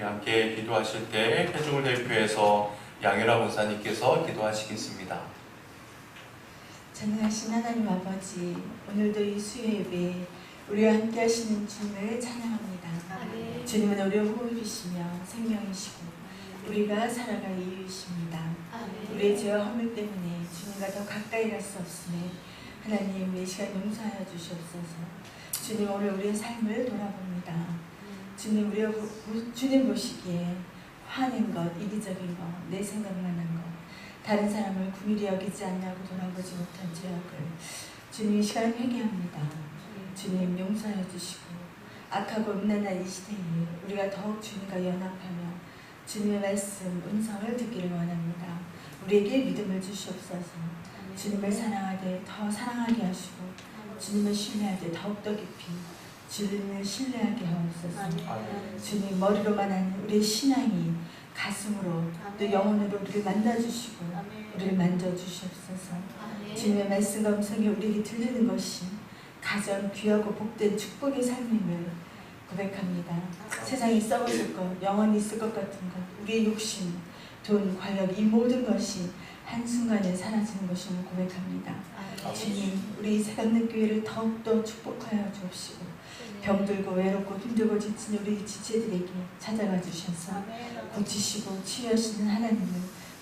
우리 함께 기도하실 때 회중을 대표해서 양현아 권사님께서 기도하시겠습니다. 전능하신 하나님 아버지, 오늘도 이 수요 예배에 우리와 함께 하시는 주님을 찬양합니다. 아멘. 주님은 우리의 호흡이시며 생명이시고 우리가 살아갈 이유이십니다. 아멘. 우리의 죄와 허물 때문에 주님과 더 가까이 갈 수 없으니 하나님 이 시간 용서하여 주시옵소서. 주님, 오늘 우리의 삶을 돌아봅니다. 주님, 주님 보시기에 화낸 것, 이기적인 것, 내 생각만 한 것, 다른 사람을 긍휼히 여기지 않냐고 돌아보지 못한 죄악을 주님 이 시간 회개합니다. 주님 용서해 주시고 악하고 음란한 이 시대에 우리가 더욱 주님과 연합하며 주님의 말씀, 음성을 듣기를 원합니다. 우리에게 믿음을 주시옵소서. 주님을 사랑하되 더 사랑하게 하시고 주님을 신뢰하되 더욱더 깊이 주님을 신뢰하게 하옵소서. 주님, 머리로만 하는 우리의 신앙이 가슴으로 또 영혼으로 우리를 만나주시고 우리를 만져주시옵소서. 주님의 말씀과 음성이 우리에게 들리는 것이 가장 귀하고 복된 축복의 삶임을 고백합니다. 세상이 썩어질 것, 영원히 있을 것 같은 것, 우리의 욕심, 돈, 권력, 이 모든 것이 한순간에 사라지는 것임을 고백합니다. 주님, 우리 새감는 교회를 더욱더 축복하여 주옵시고 병들고 외롭고 힘들고 지친 우리 지체들에게 찾아가 주셔서 고치시고 치유하시는 하나님을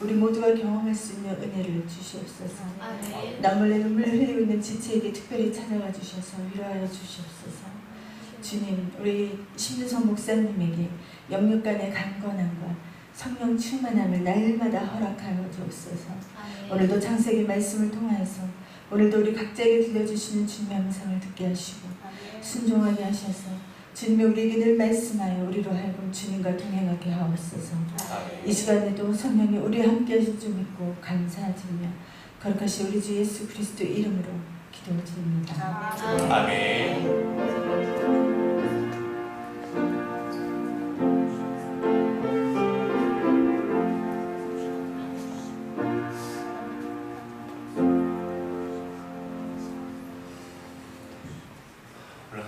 우리 모두가 경험할 수 있는 은혜를 주시옵소서. 남을 내 눈물 흘리고 있는 지체에게 특별히 찾아가 주셔서 위로하여 주시옵소서. 주님, 우리 심유성 목사님에게 영육간의 강건함과 성령 충만함을 날마다 허락하여 주옵소서. 오늘도 창세기 말씀을 통하여서 오늘도 우리 각자에게 들려주시는 주님의 음성을 듣게 하시고 순종하게 하셔서 주님이 우리에게 늘 말씀하여 우리로 하여금 주님과 동행하게 하옵소서. 이 시간에도 성령이 우리와 함께 하실 줄 믿고 감사드리며 거룩하신 우리 주 예수 그리스도 이름으로 기도드립니다. 아멘.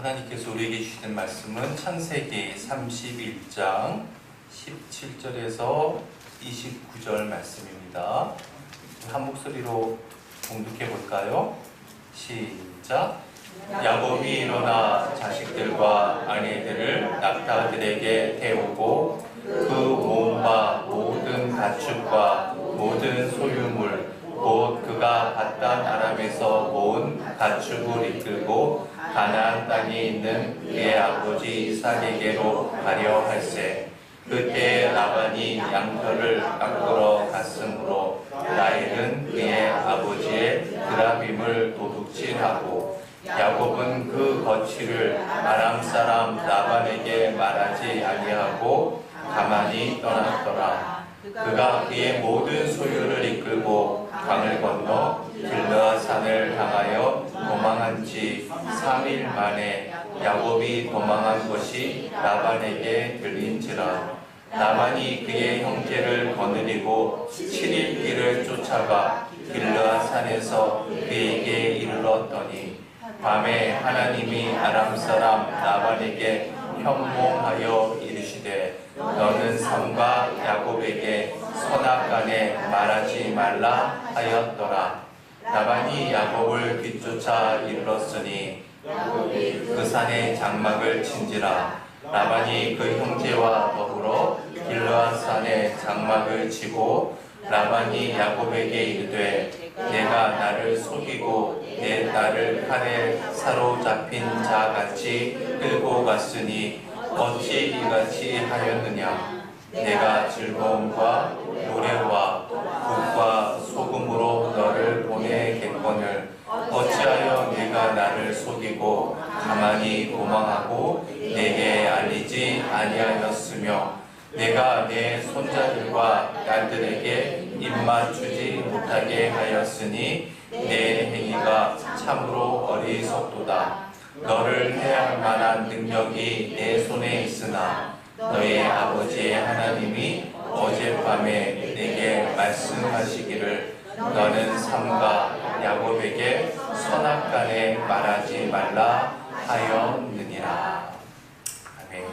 하나님께서 우리에게 주시는 말씀은 창세기 31장 17절에서 29절 말씀입니다. 한 목소리로 봉독해 볼까요? 시작. 야곱이 일어나 자식들과 아내들을 낙타들에게 태우고 그 몸과 모든 가축과 모든 소유물 곧 그가 바단 아람에서 모은 가축을 이끌고 가나안 땅에 있는 그의 아버지 이삭에게로 가려 할세. 그때 라반이 양털을 깎으러 갔으므로 라헬은 그의 아버지의 그라빔을 도둑질하고 야곱은 그 거취를 아람 사람 라반에게 말하지 아니하고 가만히 떠났더라. 그가 그의 모든 소유를 이끌고 강을 건너 길르앗 산을 향하여 도망한 지 3일 만에 야곱이 도망한 것이 라반에게 들린지라. 라반이 그의 형제를 거느리고 7일 길을 쫓아가 길르앗 산에서 그에게 이르렀더니 밤에 하나님이 아람 사람 라반에게 현몽하여 이르시되 너는 삼가 야곱에게 선악간에 말하지 말라 하였더라. 라반이 야곱을 뒤쫓아 이르렀으니 그 산에 장막을 친지라. 라반이 그 형제와 더불어 길르앗 산에 장막을 치고 라반이 야곱에게 이르되 내가 나를 속이고 내 딸을 칼에 사로잡힌 자같이 끌고 갔으니 어찌 이같이 하였느냐. 내가 즐거움과 노래와 국과 소금으로 너를 보내겠거늘 어찌하여 내가 나를 속이고 가만히 도망하고 내게 알리지 아니하였으며 내가 내 손자들과 딸들에게 입맞추지 못하게 하였으니 내 행위가 참으로 어리석도다. 너를 해할 만한 능력이 내 손에 있으나 너의 아버지의 하나님이 어젯밤에 내게 말씀하시기를 너는 삼가 야곱에게 선악간에 말하지 말라 하였느니라. 아멘.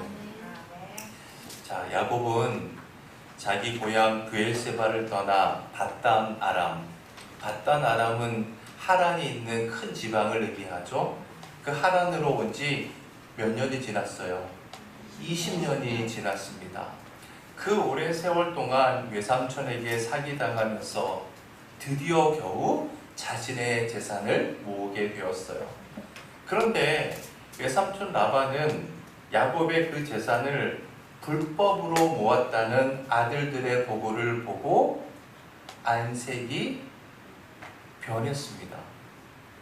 자, 야곱은 자기 고향 브엘세바를 떠나 밧단 아람. 밧단 아람은 하란이 있는 큰 지방을 의미하죠. 그 하란으로 온 지 몇 년이 지났어요? 20년이 지났습니다. 그 오랜 세월 동안 외삼촌에게 사기당하면서 드디어 겨우 자신의 재산을 모으게 되었어요. 그런데 외삼촌 라반은 야곱의 그 재산을 불법으로 모았다는 아들들의 보고를 보고 안색이 변했습니다.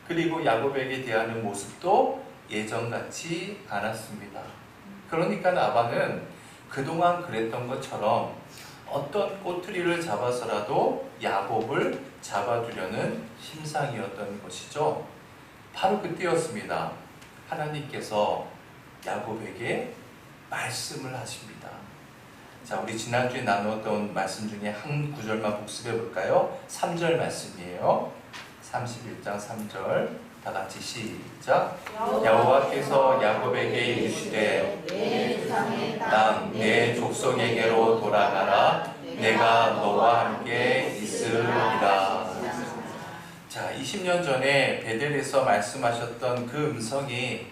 그리고 야곱에게 대하는 모습도 예전같이 않았습니다. 그러니까 라반은 그동안 그랬던 것처럼 어떤 꼬투리를 잡아서라도 야곱을 잡아두려는 심상이었던 것이죠. 바로 그때였습니다. 하나님께서 야곱에게 말씀을 하십니다. 자, 우리 지난주에 나누었던 말씀 중에 한 구절만 복습해 볼까요? 3절 말씀이에요. 31장 3절 다 같이 시작. 여호와께서 야곱에게 이르시되 내 족속에게로 돌아가라. 내가 너와 함께 있으리라. 자, 20년 전에 베델에서 말씀하셨던 그 음성이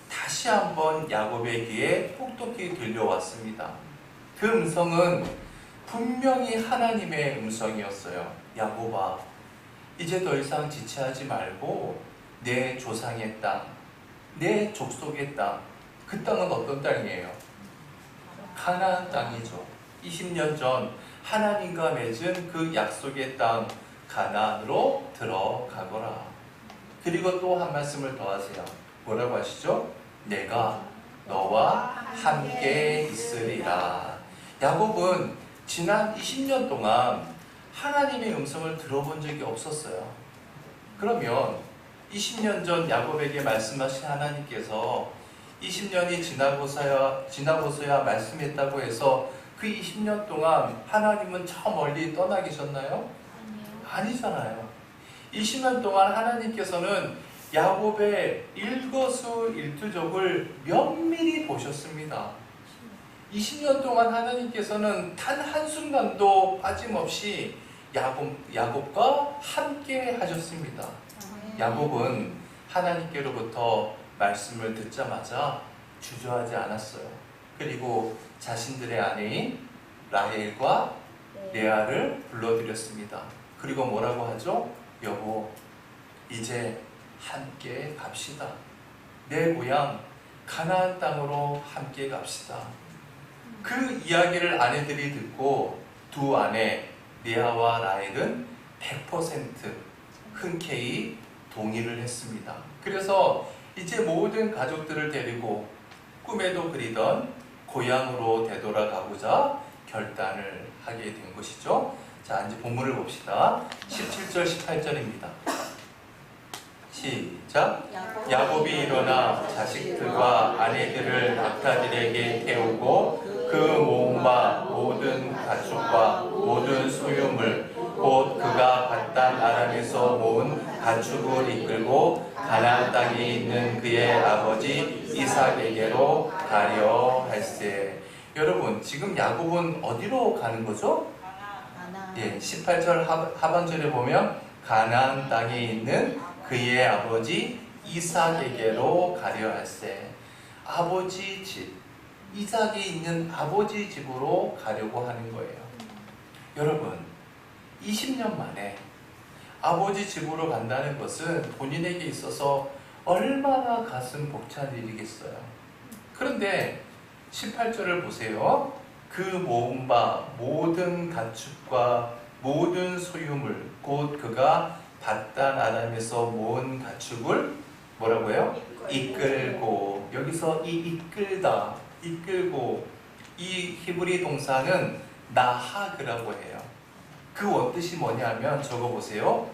다시 한번 야곱의 귀에 똑똑히 들려왔습니다. 그 음성은 분명히 하나님의 음성이었어요. 야곱아, 이제 더 이상 지체하지 말고 내 조상의 땅, 내 족속의 땅, 그 땅은 어떤 땅이에요? 가나안 땅이죠. 20년 전 하나님과 맺은 그 약속의 땅 가나안으로 들어가거라. 그리고 또 한 말씀을 더 하세요. 뭐라고 하시죠? 내가 너와 함께 있으리라. 야곱은 지난 20년 동안 하나님의 음성을 들어본 적이 없었어요. 그러면 20년 전 야곱에게 말씀하신 하나님께서 20년이 지나고서야 말씀했다고 해서 그 20년 동안 하나님은 저 멀리 떠나 계셨나요? 아니잖아요. 20년 동안 하나님께서는 야곱의 일거수일투족을 면밀히 보셨습니다. 20년 동안 하나님께서는 단 한순간도 빠짐없이 야곱과 함께 하셨습니다. 야곱은 하나님께로부터 말씀을 듣자마자 주저하지 않았어요. 그리고 자신들의 아내인 라헬과 레아를 불러들였습니다. 그리고 뭐라고 하죠? 여보, 이제 함께 갑시다. 내 고향 가나안 땅으로 함께 갑시다. 그 이야기를 아내들이 듣고 두 아내 레아와 라헬은 100% 흔쾌히 동의를 했습니다. 그래서 이제 모든 가족들을 데리고 꿈에도 그리던 고향으로 되돌아가고자 결단을 하게 된 것이죠. 자, 이제 본문을 봅시다. 17절 18절입니다. 시작. 야곱이 일어나 자식들과 아내들을 낙타들에게 태우고 그 모은 바 모든 가축과 모든 소유물 곧 그가 밧단 아람에서 모은 가축을 이끌고 가나안 땅에 있는 그의 아버지 이삭에게로 가려 할세. 여러분, 지금 야곱은 어디로 가는 거죠? 예, 18절 하반절에 보면 가나안 땅에 있는 그의 아버지 이삭에게로 가려 할세. 아버지 집, 이삭이 있는 아버지 집으로 가려고 하는 거예요. 여러분, 20년 만에 아버지 집으로 간다는 것은 본인에게 있어서 얼마나 가슴 벅찬 일이겠어요. 그런데 18절을 보세요. 그 모은 바 모든 가축과 모든 소유물 곧 그가 밧단 아람에서 모은 가축을 뭐라고 해요? 이끌고. 여기서 이 이끌다, 이끌고, 이 히브리 동사는 나하그라고 해요. 그 원뜻이 뭐냐면 적어보세요.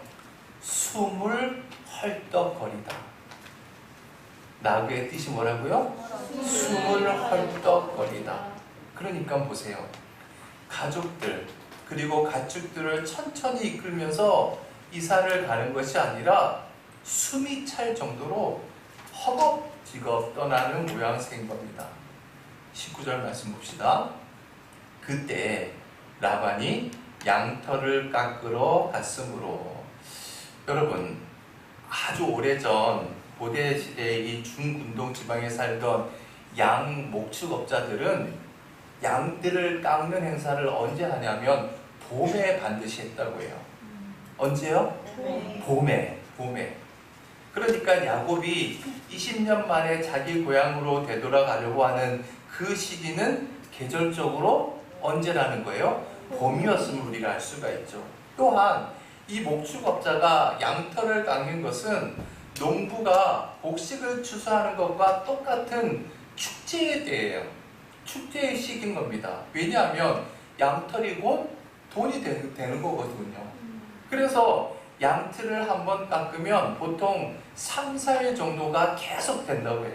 숨을 헐떡거리다. 나그의 뜻이 뭐라고요? 숨을 헐떡거리다. 그러니까 보세요. 가족들 그리고 가축들을 천천히 이끌면서 이사를 가는 것이 아니라 숨이 찰 정도로 허겁지겁 떠나는 모양새인 겁니다. 19절 말씀 봅시다. 그때 라반이 양털을 깎으러 갔으므로. 여러분, 아주 오래전 고대 시대의 이 중군동 지방에 살던 양 목축업자들은 양들을 깎는 행사를 언제 하냐면 봄에 반드시 했다고 해요. 언제요? 봄에. 그러니까 야곱이 20년 만에 자기 고향으로 되돌아가려고 하는 그 시기는 계절적으로 언제라는 거예요? 봄이었음을 우리가 알 수가 있죠. 또한 이 목축업자가 양털을 깎는 것은 농부가 곡식을 추수하는 것과 똑같은 축제에 대해요. 축제의 시기인 겁니다. 왜냐하면 양털이 곧 돈이 되는 거거든요. 그래서 양털을 한번 깎으면 보통 3, 4일 정도가 계속 된다고 해요.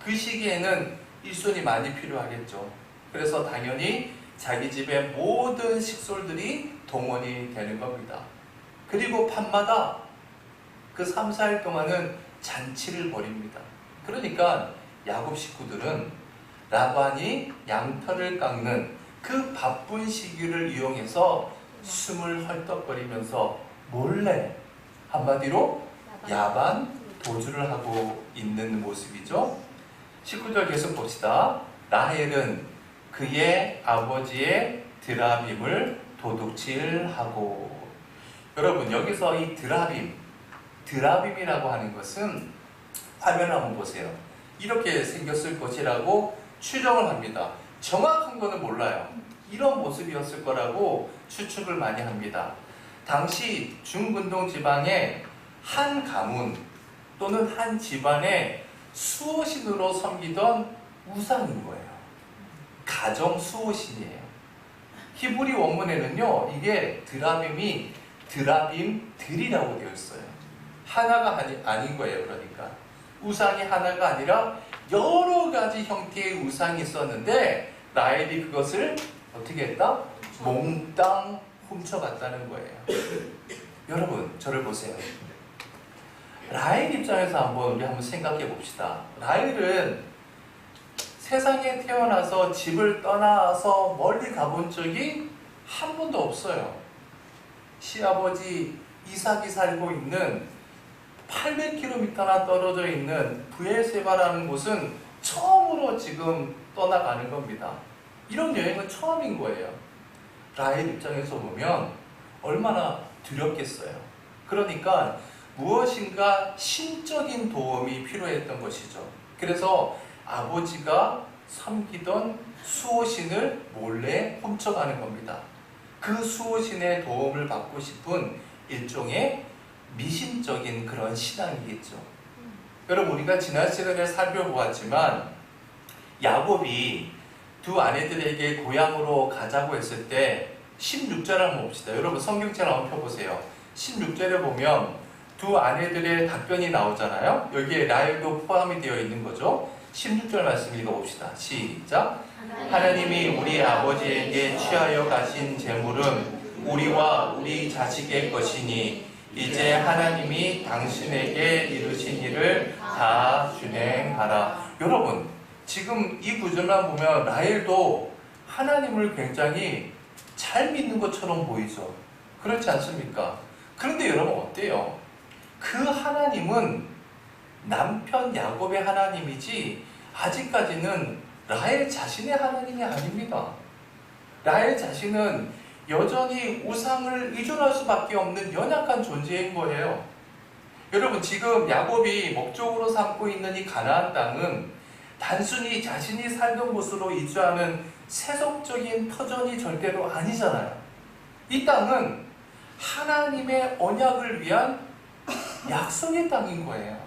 그 시기에는 일손이 많이 필요하겠죠. 그래서 당연히 자기 집의 모든 식솔들이 동원이 되는 겁니다. 그리고 밤마다 그 3, 4일 동안은 잔치를 벌입니다. 그러니까 야곱 식구들은 라반이 양털을 깎는 그 바쁜 시기를 이용해서 숨을 헐떡거리면서 몰래, 한마디로 야반 도주를 하고 있는 모습이죠. 19절 계속 봅시다. 라헬은 그의 아버지의 드라빔을 도둑질하고. 여러분, 여기서 이 드라빔이라고 하는 것은 화면을 한번 보세요. 이렇게 생겼을 것이라고 추정을 합니다. 정확한 거는 몰라요. 이런 모습이었을 거라고 추측을 많이 합니다. 당시 중근동 지방의 한 가문 또는 한 집안의 수호신으로 섬기던 우상인 거예요. 가정 수호신이에요. 히브리 원문에는요, 이게 드라빔이 드라빔들이라고 되어 있어요. 하나가 아닌 거예요. 그러니까 우상이 하나가 아니라 여러 가지 형태의 우상이 있었는데 라헬이 그것을 어떻게 했다? 몽땅 훔쳐갔다는 거예요. 여러분, 저를 보세요. 라헬 입장에서 우리 한번 생각해 봅시다. 라헬은 세상에 태어나서 집을 떠나서 멀리 가본 적이 한 번도 없어요. 시아버지 이삭이 살고 있는 800km나 떨어져 있는 브엘세바라는 곳은 처음으로 지금 떠나가는 겁니다. 이런 여행은 처음인 거예요. 라헬 입장에서 보면 얼마나 두렵겠어요. 그러니까 무엇인가 신적인 도움이 필요했던 것이죠. 그래서 아버지가 섬기던 수호신을 몰래 훔쳐가는 겁니다. 그 수호신의 도움을 받고 싶은 일종의 미신적인 그런 신앙이겠죠. 여러분, 우리가 지난 시간에 살펴보았지만 야곱이 두 아내들에게 고향으로 가자고 했을 때 16절을 한번 봅시다. 여러분, 성경책 한번 펴보세요. 16절에 보면 두 아내들의 답변이 나오잖아요. 여기에 라헬도 포함이 되어 있는 거죠. 16절 말씀 읽어봅시다. 시작. 하나님이 우리 아버지에게 취하여 가신 재물은 우리와 우리 자식의 것이니 이제 하나님이 당신에게 이루신 일을 다 준행하라. 여러분, 지금 이 구절만 보면 라헬도 하나님을 굉장히 잘 믿는 것처럼 보이죠. 그렇지 않습니까? 그런데 여러분, 어때요? 그 하나님은 남편 야곱의 하나님이지 아직까지는 라헬 자신의 하나님이 아닙니다. 라헬 자신은 여전히 우상을 의존할 수밖에 없는 연약한 존재인 거예요. 여러분, 지금 야곱이 목적으로 삼고 있는 이 가나안 땅은 단순히 자신이 살던 곳으로 이주하는 세속적인 터전이 절대로 아니잖아요. 이 땅은 하나님의 언약을 위한 약속의 땅인 거예요.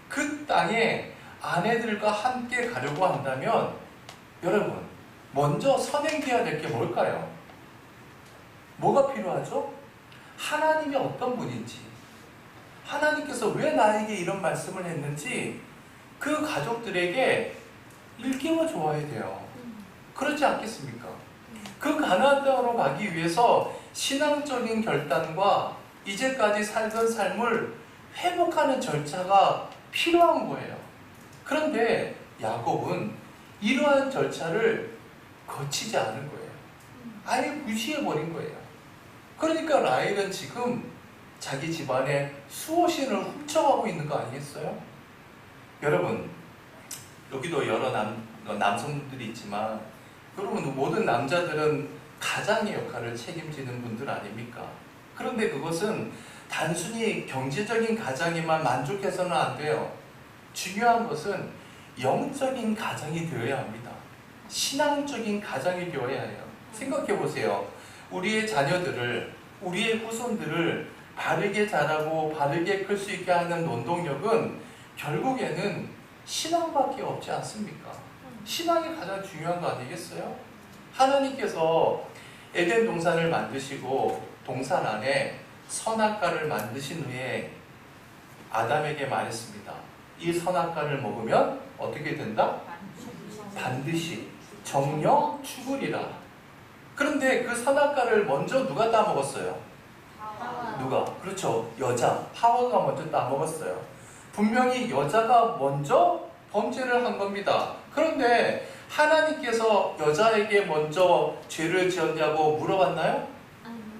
그 땅에 아내들과 함께 가려고 한다면 여러분, 먼저 선행해야 될 게 뭘까요? 뭐가 필요하죠? 하나님이 어떤 분인지, 하나님께서 왜 나에게 이런 말씀을 했는지 그 가족들에게 일깨워 줘야 돼요. 그렇지 않겠습니까? 그 가나안 땅으로 가기 위해서 신앙적인 결단과 이제까지 살던 삶을 회복하는 절차가 필요한 거예요. 그런데 야곱은 이러한 절차를 거치지 않은 거예요. 아예 무시해버린 거예요. 그러니까 라헬은 지금 자기 집안의 수호신을 훔쳐가고 있는 거 아니겠어요? 여러분, 여기도 여러 남성들이 있지만 여러분, 모든 남자들은 가장의 역할을 책임지는 분들 아닙니까? 그런데 그것은 단순히 경제적인 가장에만 만족해서는 안 돼요. 중요한 것은 영적인 가장이 되어야 합니다. 신앙적인 가장이 되어야 해요. 생각해 보세요. 우리의 자녀들을, 우리의 후손들을 바르게 자라고 바르게 클 수 있게 하는 원동력은 결국에는 신앙밖에 없지 않습니까? 신앙이 가장 중요한 거 아니겠어요? 하나님께서 에덴 동산을 만드시고 동산 안에 선악과를 만드신 후에 아담에게 말했습니다. 이 선악과를 먹으면 어떻게 된다? 반드시 정령 죽으리라. 그런데 그 선악과를 먼저 누가 따먹었어요? 누가? 그렇죠. 여자, 하와가 먼저 따먹었어요. 분명히 여자가 먼저 범죄를 한 겁니다. 그런데 하나님께서 여자에게 먼저 죄를 지었냐고 물어봤나요?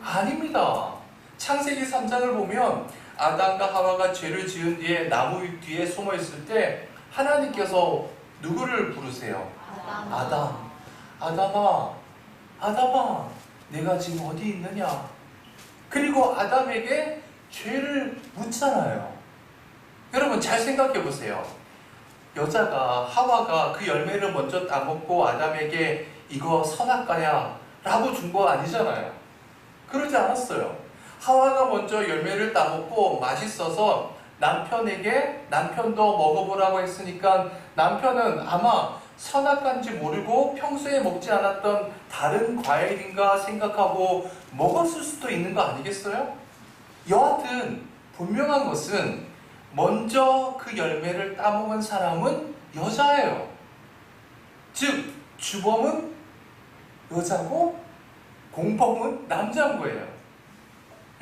아닙니다. 창세기 3장을 보면 아담과 하와가 죄를 지은 뒤에 나무 뒤에 숨어 있을 때 하나님께서 누구를 부르세요? 아담. 아담아, 내가 지금 어디 있느냐? 그리고 아담에게 죄를 묻잖아요. 여러분 잘 생각해 보세요. 여자가, 하와가 그 열매를 먼저 따먹고 아담에게 이거 선악과야 라고 준 거 아니잖아요. 그러지 않았어요. 하와가 먼저 열매를 따먹고 맛있어서 남편에게, 남편도 먹어보라고 했으니까 남편은 아마 선악과인지 모르고 평소에 먹지 않았던 다른 과일인가 생각하고 먹었을 수도 있는 거 아니겠어요? 여하튼 분명한 것은 먼저 그 열매를 따먹은 사람은 여자예요. 즉 주범은 여자고 공범은 남자인 거예요.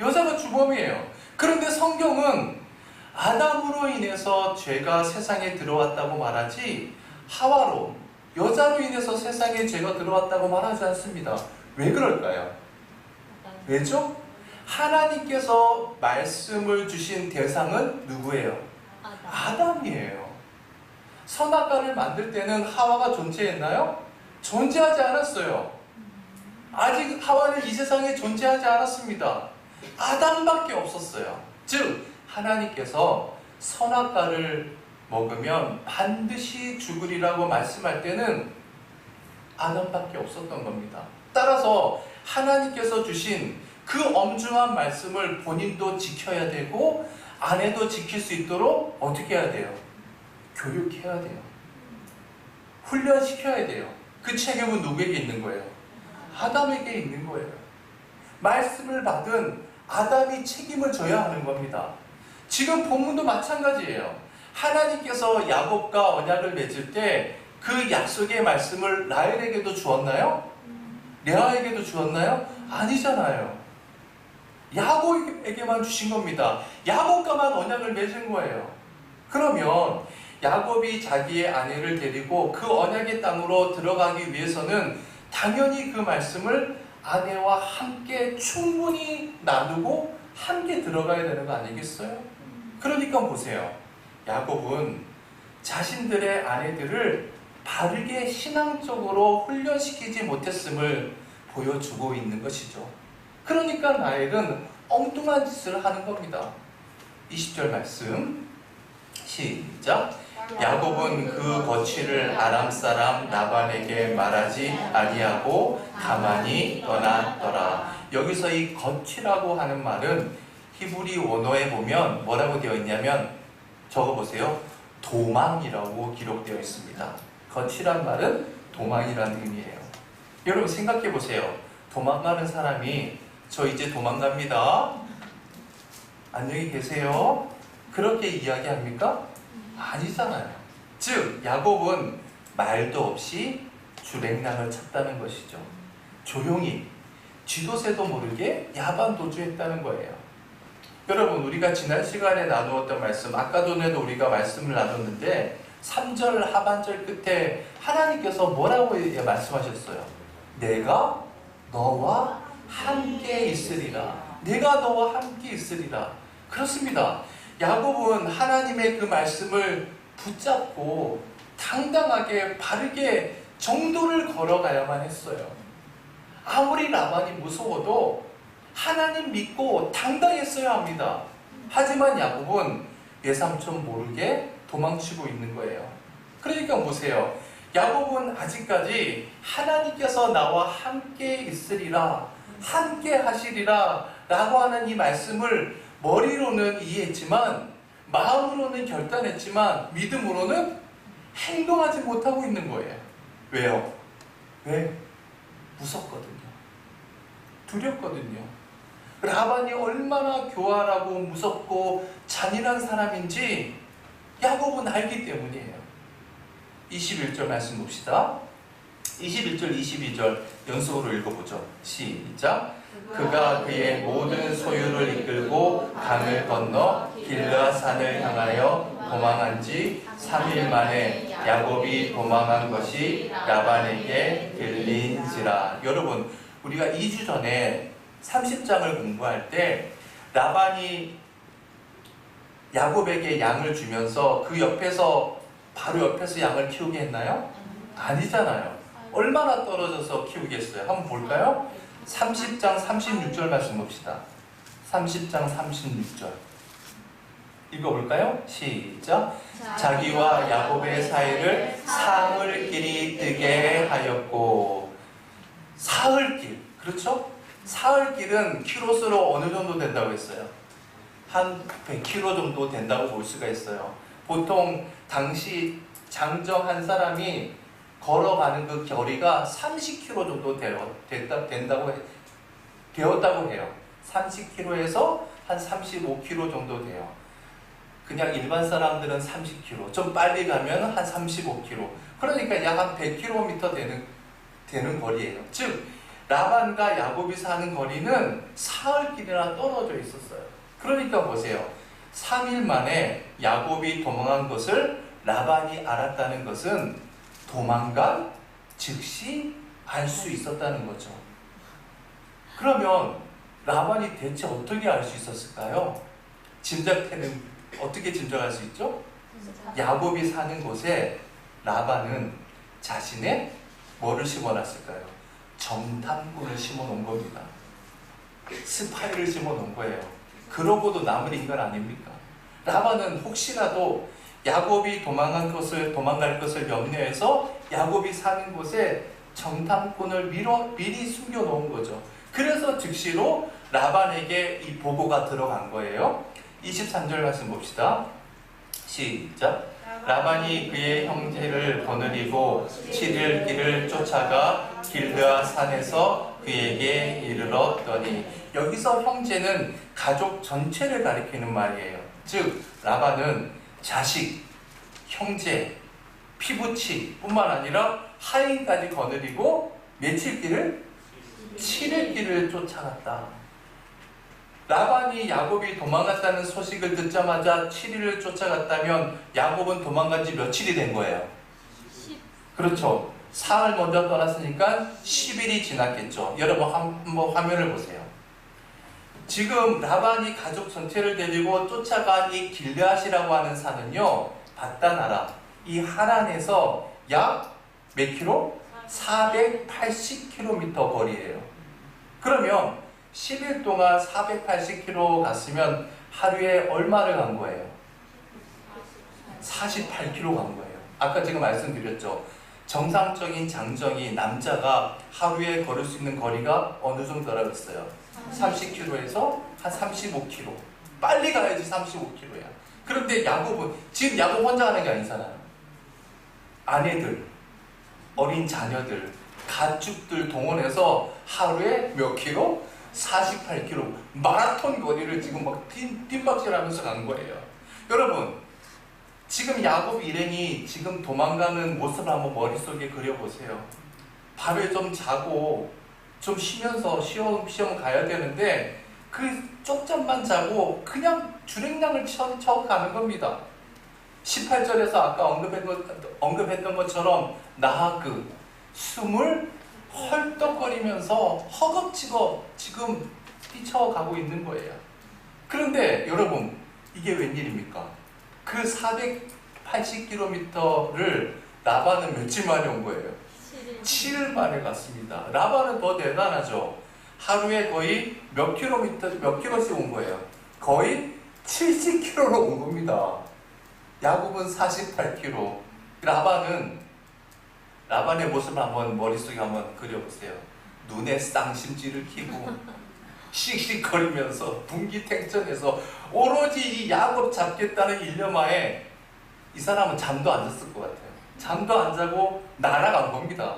여자가 주범이에요. 그런데 성경은 아담으로 인해서 죄가 세상에 들어왔다고 말하지 하와로, 여자로 인해서 세상에 죄가 들어왔다고 말하지 않습니다. 왜 그럴까요? 왜죠? 하나님께서 말씀을 주신 대상은 누구예요? 아담이에요. 선악과를 만들 때는 하와가 존재했나요? 존재하지 않았어요. 아직 하와는 이 세상에 존재하지 않았습니다. 아담밖에 없었어요. 즉 하나님께서 선악과를 먹으면 반드시 죽으리라고 말씀할 때는 아담밖에 없었던 겁니다. 따라서 하나님께서 주신 그 엄중한 말씀을 본인도 지켜야 되고 아내도 지킬 수 있도록 어떻게 해야 돼요? 교육해야 돼요. 훈련시켜야 돼요. 그 책임은 누구에게 있는 거예요? 아담에게 있는 거예요. 말씀을 받은 아담이 책임을 져야 하는 겁니다. 지금 본문도 마찬가지예요. 하나님께서 야곱과 언약을 맺을 때 그 약속의 말씀을 라헬에게도 주었나요? 레아에게도 주었나요? 아니잖아요. 야곱에게만 주신 겁니다. 야곱과만 언약을 맺은 거예요. 그러면 야곱이 자기의 아내를 데리고 그 언약의 땅으로 들어가기 위해서는 당연히 그 말씀을 아내와 함께 충분히 나누고 함께 들어가야 되는 거 아니겠어요? 그러니까 보세요. 야곱은 자신들의 아내들을 바르게 신앙적으로 훈련시키지 못했음을 보여주고 있는 것이죠. 그러니까 라헬은 엉뚱한 짓을 하는 겁니다. 20절 말씀 시작. 야곱은 그 거취를 아람 사람 라반에게 말하지 아니하고 가만히 떠났더라. 여기서 이 거취라고 하는 말은 히브리 원어에 보면 뭐라고 되어 있냐면 적어보세요. 도망이라고 기록되어 있습니다. 거취란 말은 도망이라는 의미예요. 여러분 생각해 보세요. 도망가는 사람이 저 이제 도망갑니다. 안녕히 계세요. 그렇게 이야기합니까? 아니잖아요. 즉 야곱은 말도 없이 주랭랑을 쳤다는 것이죠. 조용히 쥐도새도 모르게 야반 도주했다는 거예요. 여러분 우리가 지난 시간에 나누었던 말씀, 아까 전에도 우리가 말씀을 나눴는데 3절 하반절 끝에 하나님께서 뭐라고 말씀하셨어요? 내가 너와 함께 있으리라. 내가 너와 함께 있으리라. 그렇습니다. 야곱은 하나님의 그 말씀을 붙잡고 당당하게 바르게 정도를 걸어가야만 했어요. 아무리 라반이 무서워도 하나님 믿고 당당했어야 합니다. 하지만 야곱은 외삼촌 모르게 도망치고 있는 거예요. 그러니까 보세요. 야곱은 아직까지 하나님께서 나와 함께 있으리라, 함께 하시리라 라고 하는 이 말씀을 머리로는 이해했지만, 마음으로는 결단했지만, 믿음으로는 행동하지 못하고 있는 거예요. 왜요? 왜? 무섭거든요. 두렵거든요. 라반이 얼마나 교활하고 무섭고 잔인한 사람인지 야곱은 알기 때문이에요. 21절 말씀 봅시다. 21절, 22절 연속으로 읽어보죠. 시작. 그가 그의 모든 소유를 이끌고 강을 건너 길르앗산을 향하여 도망한 지 3일 만에 야곱이 도망한 것이 라반에게 들린지라. 여러분, 우리가 2주 전에 30장을 공부할 때 라반이 야곱에게 양을 주면서 그 옆에서, 바로 옆에서 양을 키우게 했나요? 아니잖아요. 얼마나 떨어져서 키우겠어요? 한번 볼까요? 30장 36절 말씀 봅시다. 30장 36절 읽어볼까요? 시작. 자기와 야곱의 사이를 사흘길이 뜨게 하였고. 사흘길, 그렇죠? 사흘길은 키로수로 어느 정도 된다고 했어요? 한 100km 정도 된다고 볼 수가 있어요. 보통 당시 장정 한 사람이 걸어가는 그 거리가 30km 정도 되었다고 해요. 30km에서 한 35km 정도 돼요. 그냥 일반 사람들은 30km, 좀 빨리 가면 한 35km. 그러니까 약 한 100km 되는 거리예요. 즉 라반과 야곱이 사는 거리는 사흘길이나 떨어져 있었어요. 그러니까 보세요. 3일 만에 야곱이 도망한 것을 라반이 알았다는 것은 도망간 즉시 알 수 있었다는 거죠. 그러면 라반이 대체 어떻게 알 수 있었을까요? 어떻게 짐작할 수 있죠? 야곱이 사는 곳에 라반은 자신의 뭐를 심어놨을까요? 정탐꾼을 심어놓은 겁니다. 스파이를 심어놓은 거예요. 그러고도 남을 인간 아닙니까? 라반은 혹시라도 야곱이 도망갈 것을 염려해서 야곱이 사는 곳에 정탐꾼을 미리 숨겨놓은 거죠. 그래서 즉시로 라반에게 이 보고가 들어간 거예요. 23절 말씀 봅시다. 시작. 라반이 그의 형제를 거느리고 7일 길을 쫓아가 길르앗산에서 그에게 이르렀더니, 여기서 형제는 가족 전체를 가리키는 말이에요. 즉 라반은 자식, 형제, 피부치 뿐만 아니라 하인까지 거느리고 며칠 길을? 7일 길을 쫓아갔다. 라반이 야곱이 도망갔다는 소식을 듣자마자 7일을 쫓아갔다면 야곱은 도망간 지 며칠이 된 거예요? 그렇죠. 사흘 먼저 떠났으니까 10일이 지났겠죠. 여러분 한번 화면을 보세요. 지금 라반이 가족 전체를 데리고 쫓아간 이 길르앗이라고 하는 산은요, 바다나라 이 하란에서 약 몇 킬로? 480km 거리예요. 그러면 10일 동안 480km 갔으면 하루에 얼마를 간 거예요? 48km 간 거예요. 아까 제가 말씀드렸죠. 정상적인 장정이 남자가 하루에 걸을 수 있는 거리가 어느 정도라고 했어요? 30km에서 한 35km. 빨리 가야지 35km야. 그런데 야곱은, 지금 야곱 혼자 하는 게 아니잖아요. 아내들, 어린 자녀들, 가축들 동원해서 하루에 몇 킬로? 48km. 마라톤 거리를 지금 막 뛴박질하면서 간 거예요. 여러분, 지금 야곱 일행이 지금 도망가는 모습을 한번 머릿속에 그려보세요. 밤에 좀 자고 좀 쉬면서 쉬엄쉬엄 가야 되는데 그 쪽잠만 자고 그냥 주랭랑을 쳐 가는 겁니다. 18절에서 아까 언급했던 것처럼 나하그, 숨을 헐떡 웅성거리면서 허겁지겁 지금 뛰쳐가고 있는 거예요. 그런데 여러분, 이게 웬일입니까? 그 480km를 라반은 며칠 만에 온 거예요? 7일 만에 갔습니다. 라반은 더 대단하죠. 하루에 거의 몇 킬로씩 온 거예요. 거의 70km로 온 겁니다. 야곱은 48km. 라반의 모습을 한번 머릿속에 한번 그려보세요. 눈에 쌍심지를 키고 씩씩거리면서 분기탱천해서 오로지 이 야곱 잡겠다는 일념하에 이 사람은 잠도 안 잤을 것 같아요. 잠도 안 자고 날아간 겁니다.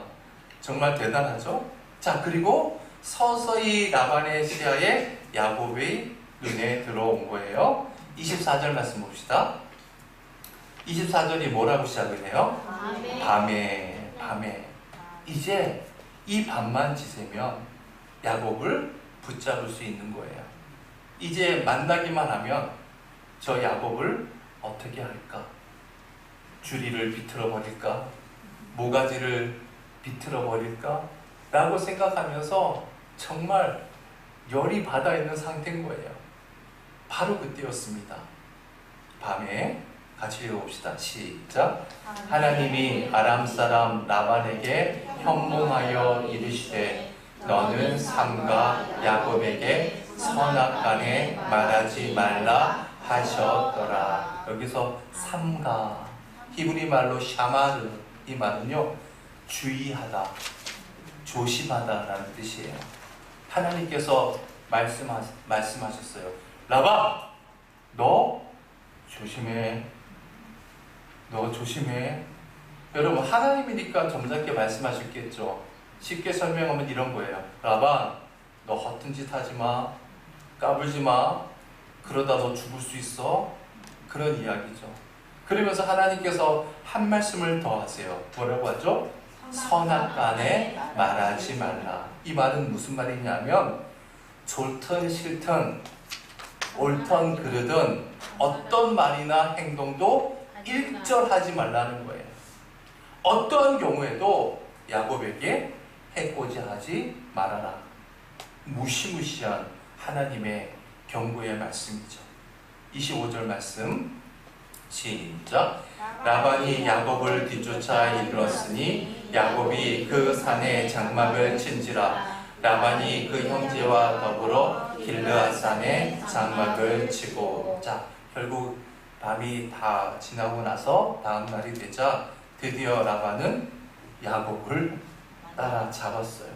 정말 대단하죠? 자, 그리고 서서히 라반의 시야에 야곱의 눈에 들어온 거예요. 24절 말씀 봅시다. 24절이 뭐라고 시작을 해요? 밤에. 이제 이 밤만 지새면 야곱을 붙잡을 수 있는 거예요. 이제 만나기만 하면 저 야곱을 어떻게 할까? 주리를 비틀어 버릴까? 모가지를 비틀어 버릴까? 라고 생각하면서 정말 열이 받아 있는 상태인 거예요. 바로 그때였습니다. 밤에 같이 읽어봅시다. 시작. 하나님이 아람 사람 라반에게 현몽하여 이르시되 너는 삼가 야곱에게 선악간에 말하지 말라 하셨더라. 여기서 삼가, 히브리 말로 샤마르, 이 말은요 주의하다, 조심하다라는 뜻이에요. 하나님께서 말씀하셨어요. 라반, 너 조심해. 너 조심해. 여러분, 하나님이니까 점잖게 말씀하셨겠죠. 쉽게 설명하면 이런 거예요. 라반, 너 허튼 짓 하지 마. 까불지 마. 그러다 너 죽을 수 있어. 그런 이야기죠. 그러면서 하나님께서 한 말씀을 더 하세요. 뭐라고 하죠? 선악간에 말하지 말라. 이 말은 무슨 말이냐면 좋든 싫든 옳든 그르든 어떤 말이나 행동도 일절하지 말라는 거예요. 어떠한 경우에도 야곱에게 해코지 하지 말아라. 무시무시한 하나님의 경고의 말씀이죠. 25절 말씀 시작. 라반이 야곱을 뒤쫓아 이르렀으니 야곱이 그 산에 장막을 친지라. 라반이 그 형제와 더불어 길르앗산에 장막을 치고. 자, 결국 밤이 다 지나고 나서 다음 날이 되자 드디어 라반은 야곱을 따라잡았어요.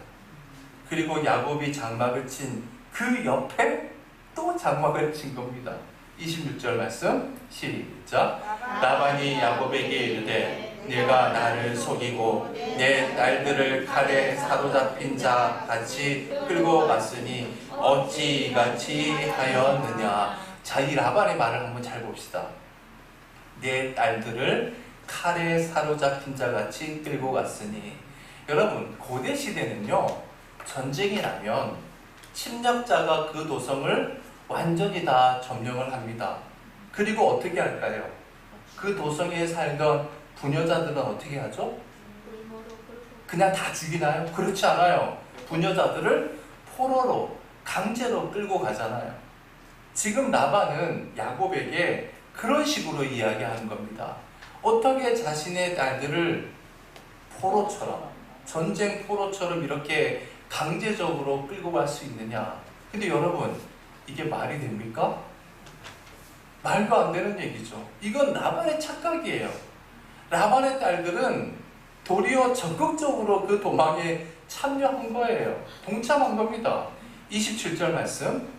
그리고 야곱이 장막을 친 그 옆에 또 장막을 친 겁니다. 26절 말씀 시작. 라반이 야곱에게 이르되 네가 나를 속이고 내 딸들을 칼에 사로잡힌 자 같이 끌고 갔으니 어찌 이같이 하였느냐. 자, 이 라반의 말을 한번 잘 봅시다. 내 딸들을 칼에 사로잡힌 자 같이 끌고 갔으니. 여러분, 고대 시대는요 전쟁이 나면 침략자가 그 도성을 완전히 다 점령을 합니다. 그리고 어떻게 할까요? 그 도성에 살던 부녀자들은 어떻게 하죠? 그냥 다 죽이나요? 그렇지 않아요. 부녀자들을 포로로 강제로 끌고 가잖아요. 지금 라반은 야곱에게 그런 식으로 이야기하는 겁니다. 어떻게 자신의 딸들을 포로처럼, 전쟁 포로처럼 이렇게 강제적으로 끌고 갈 수 있느냐. 근데 여러분, 이게 말이 됩니까? 말도 안 되는 얘기죠. 이건 라반의 착각이에요. 라반의 딸들은 도리어 적극적으로 그 도망에 참여한 거예요. 동참한 겁니다. 27절 말씀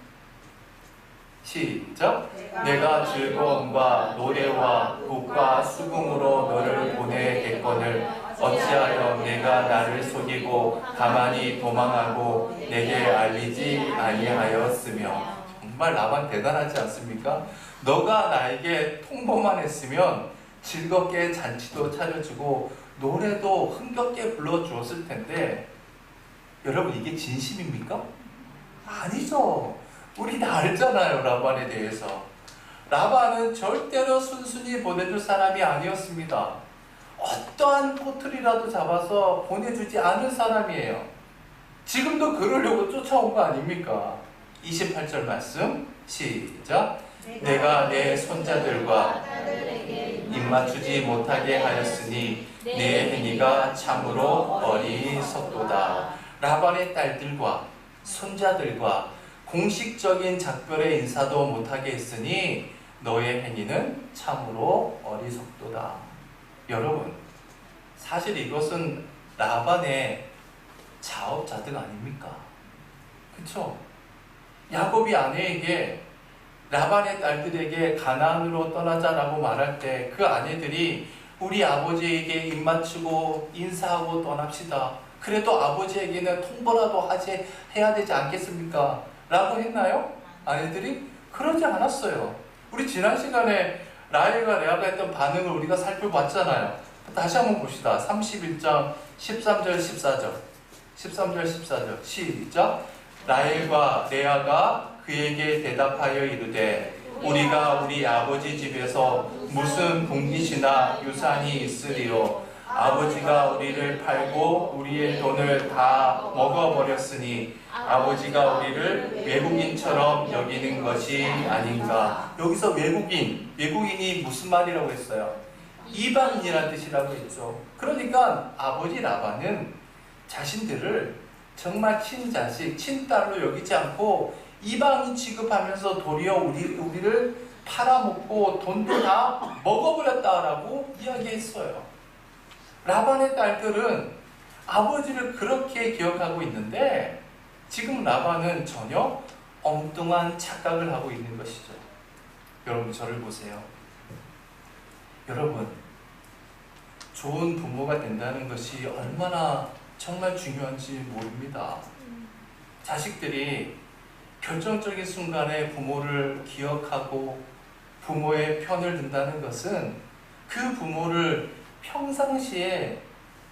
시작. 내가 즐거움과 노래와 곡과 수궁으로 너를 보내겠거늘 어찌하여 내가 나를 속이고 가만히 도망하고 내게 알리지 아니하였으며. 정말 라반 대단하지 않습니까? 너가 나에게 통보만 했으면 즐겁게 잔치도 차려주고 노래도 흥겹게 불러주었을 텐데. 여러분, 이게 진심입니까? 아니죠. 우리 다 알잖아요, 라반에 대해서. 라반은 절대로 순순히 보내줄 사람이 아니었습니다. 어떠한 포트리라도 잡아서 보내주지 않을 사람이에요. 지금도 그러려고 쫓아온 거 아닙니까? 28절 말씀 시작. 내가 내 손자들과 입 맞추지 못하게 하였으니 내 행위가 참으로 어리석도다. 라반의 딸들과 손자들과 공식적인 작별의 인사도 못하게 했으니 너의 행위는 참으로 어리석도다. 여러분, 사실 이것은 라반의 자업자득 아닙니까? 그쵸? 야곱이 아내에게 라반의 딸들에게 가나안으로 떠나자라고 말할 때 그 아내들이 우리 아버지에게 입 맞추고 인사하고 떠납시다. 그래도 아버지에게는 통보라도 해야 되지 않겠습니까? 라고 했나요? 아내들이? 그러지 않았어요. 우리 지난 시간에 라헬과 레아가 했던 반응을 우리가 살펴봤잖아요. 다시 한번 봅시다. 31장 13절 14절 13절 14절 시작. 라헬과 레아가 그에게 대답하여 이르되 우리가 우리 아버지 집에서 무슨 봉깃이나 유산이 있으리요. 아버지가 우리를 팔고 우리의 돈을 다 먹어버렸으니 아버지가 우리를 외국인처럼 여기는 것이 아닌가. 여기서 외국인이 무슨 말이라고 했어요? 이방인이라는 뜻이라고 했죠. 그러니까 아버지 라반은 자신들을 정말 친자식, 친딸로 여기지 않고 이방인 취급하면서 도리어 우리를 팔아먹고 돈도 다 먹어버렸다라고 이야기했어요. 라반의 딸들은 아버지를 그렇게 기억하고 있는데 지금 라반은 전혀 엉뚱한 착각을 하고 있는 것이죠. 여러분, 저를 보세요. 여러분, 좋은 부모가 된다는 것이 얼마나 정말 중요한지 모릅니다. 자식들이 결정적인 순간에 부모를 기억하고 부모의 편을 든다는 것은 그 부모를 평상시에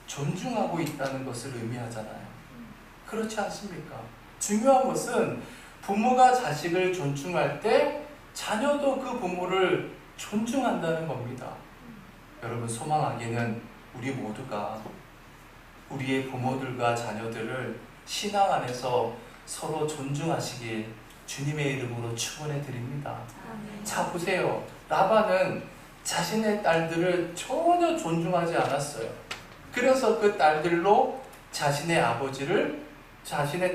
존중하고 있다는 것을 의미하잖아요. 그렇지 않습니까? 중요한 것은 부모가 자식을 존중할 때 자녀도 그 부모를 존중한다는 겁니다. 여러분, 소망하기는 우리 모두가 우리의 부모들과 자녀들을 신앙 안에서 서로 존중하시길 주님의 이름으로 축원해 드립니다. 자, 보세요. 라반은 자신의 딸들을 전혀 존중하지 않았어요. 그래서 그 딸들로 자신의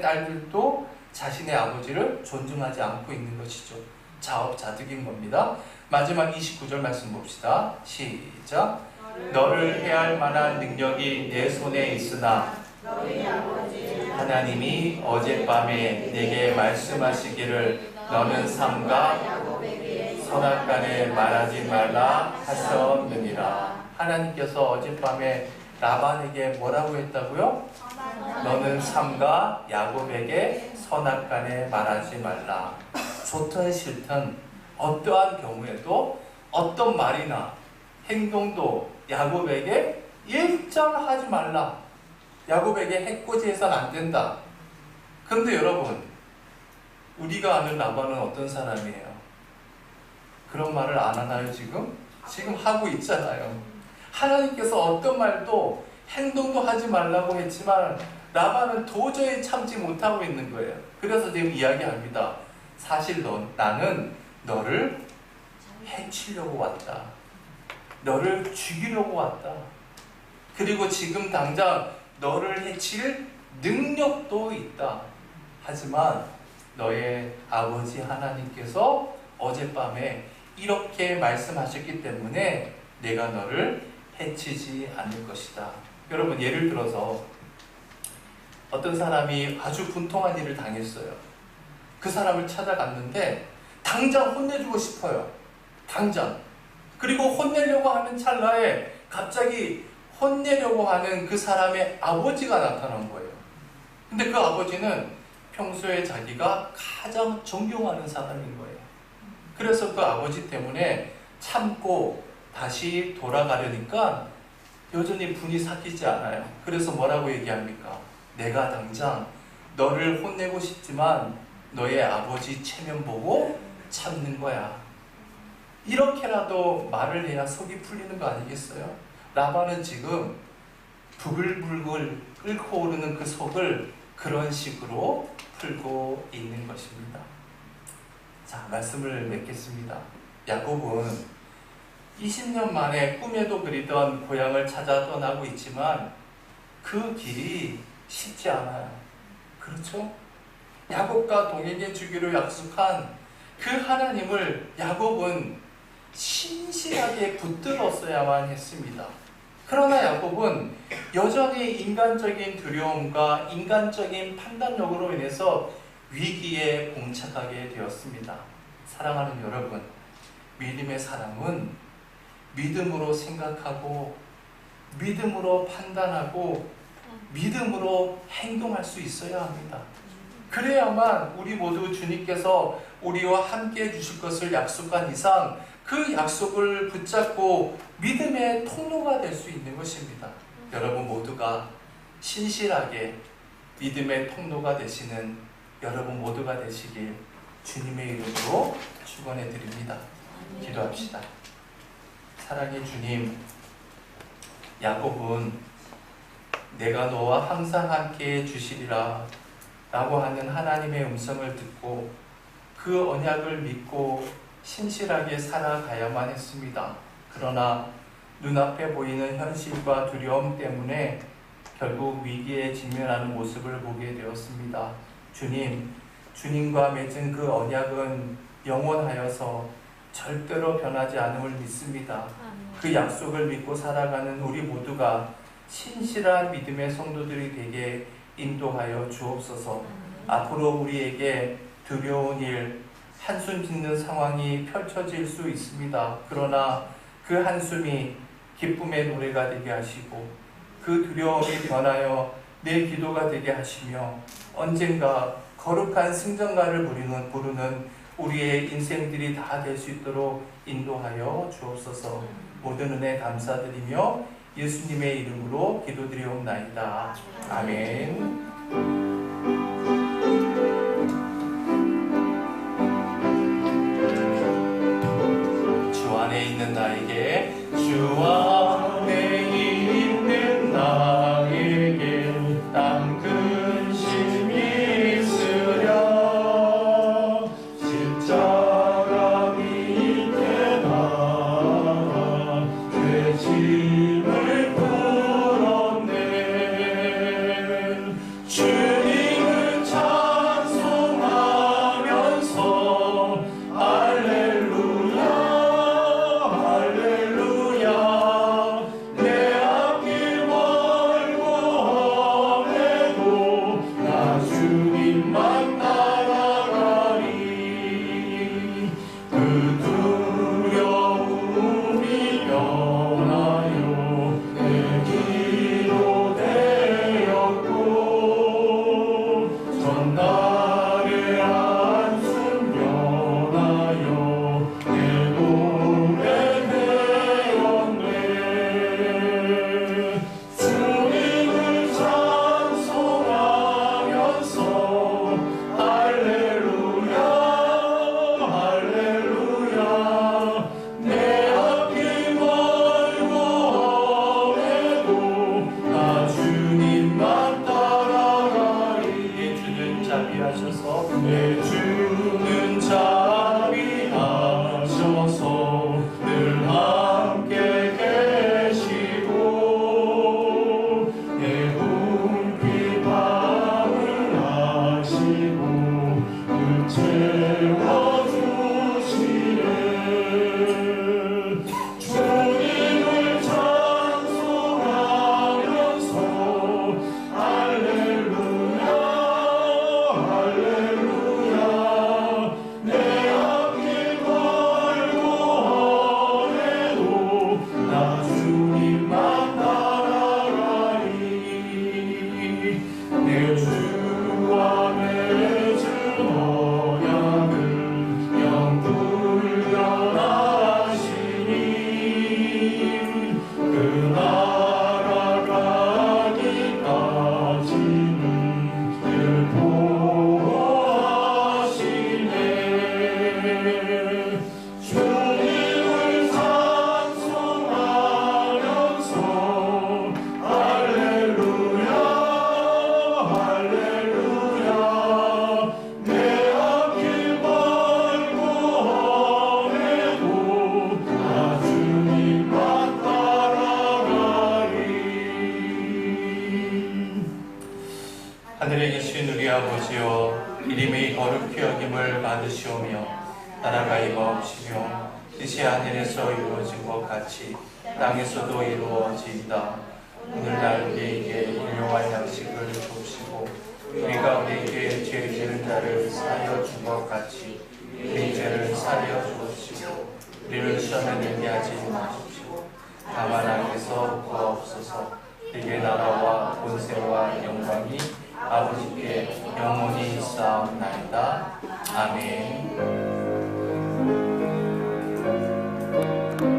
딸들도 자신의 아버지를 존중하지 않고 있는 것이죠. 자업자득인 겁니다. 마지막 29절 말씀 봅시다. 시작. 너를 해할 만한 능력이 내 손에 있으나 하나님이 어젯밤에 내게 말씀하시기를 너는 삼가 선악간에 말하지 말라 하셨느니라. 하나님께서 어젯밤에 라반에게 뭐라고 했다고요? 너는 삼가 야곱에게 선악간에 말하지 말라. 좋든 싫든 어떠한 경우에도 어떤 말이나 행동도 야곱에게 일절하지 말라. 야곱에게 해코지해서는 안 된다. 그런데 여러분, 우리가 아는 라반은 어떤 사람이에요? 그런 말을 안 하나요 지금? 지금 하고 있잖아요. 하나님께서 어떤 말도 행동도 하지 말라고 했지만 라반은 도저히 참지 못하고 있는 거예요. 그래서 지금 이야기합니다. 사실 나는 너를 해치려고 왔다. 너를 죽이려고 왔다. 그리고 지금 당장 너를 해칠 능력도 있다. 하지만 너의 아버지 하나님께서 어젯밤에 이렇게 말씀하셨기 때문에 내가 너를 해치지 않을 것이다. 여러분, 예를 들어서 어떤 사람이 아주 분통한 일을 당했어요. 그 사람을 찾아갔는데 당장 혼내주고 싶어요. 당장. 그리고 혼내려고 하는 찰나에 갑자기 혼내려고 하는 그 사람의 아버지가 나타난 거예요. 근데 그 아버지는 평소에 자기가 가장 존경하는 사람인 거예요. 그래서 그 아버지 때문에 참고 다시 돌아가려니까 여전히 분이 삭히지 않아요. 그래서 뭐라고 얘기합니까? 내가 당장 너를 혼내고 싶지만 너의 아버지 체면 보고 참는 거야. 이렇게라도 말을 해야 속이 풀리는 거 아니겠어요? 라반은 지금 부글부글 끓고 오르는 그 속을 그 그런 식으로 풀고 있는 것입니다. 자, 말씀을 맺겠습니다. 야곱은 20년 만에 꿈에도 그리던 고향을 찾아 떠나고 있지만 그 길이 쉽지 않아요. 그렇죠? 야곱과 동행해 주기로 약속한 그 하나님을 야곱은 신실하게 붙들었어야만 했습니다. 그러나 야곱은 여전히 인간적인 두려움과 인간적인 판단력으로 인해서 위기에 봉착하게 되었습니다. 사랑하는 여러분, 믿음의 사람은 믿음으로 생각하고 믿음으로 판단하고 믿음으로 행동할 수 있어야 합니다. 그래야만 우리 모두 주님께서 우리와 함께 해주실 것을 약속한 이상 그 약속을 붙잡고 믿음의 통로가 될 수 있는 것입니다. 여러분 모두가 신실하게 믿음의 통로가 되시는 여러분 모두가 되시길 주님의 이름으로 축원해 드립니다. 기도합시다. 사랑의 주님, 야곱은 내가 너와 항상 함께 해주시리라 라고 하는 하나님의 음성을 듣고 그 언약을 믿고 신실하게 살아가야만 했습니다. 그러나 눈앞에 보이는 현실과 두려움 때문에 결국 위기에 직면하는 모습을 보게 되었습니다. 주님과 맺은 그 언약은 영원하여서 절대로 변하지 않음을 믿습니다. 그 약속을 믿고 살아가는 우리 모두가 신실한 믿음의 성도들이 되게 인도하여 주옵소서. 앞으로 우리에게 두려운 일, 한숨 짓는 상황이 펼쳐질 수 있습니다. 그러나 그 한숨이 기쁨의 노래가 되게 하시고 그 두려움이 변하여 내 기도가 되게 하시며 언젠가 거룩한 승전가를 부르는 우리의 인생들이 다 될 수 있도록 인도하여 주옵소서. 모든 은혜 감사드리며 예수님의 이름으로 기도드리옵나이다. 아멘. 주 안에 있는 나에게 주 안에 있는 나에게 남 근심이 있으랴 십자가 밑에 나가 죄짐을 풀었네 하늘에 계신 우리 아버지여, 이름이 거룩히 여김을 받으시오며 나라가 임하옵시며 뜻이 하늘에서 이루어진 것 같이 땅에서도 이루어지이다. 오늘날 우리에게 일용할 양식을 주옵시고 우리가 우리에게 죄 지은 자를 사하여 준 것 같이 우리 죄를 사하여 주옵시고 우리를 시험에 들게 하지 마십시오. 다만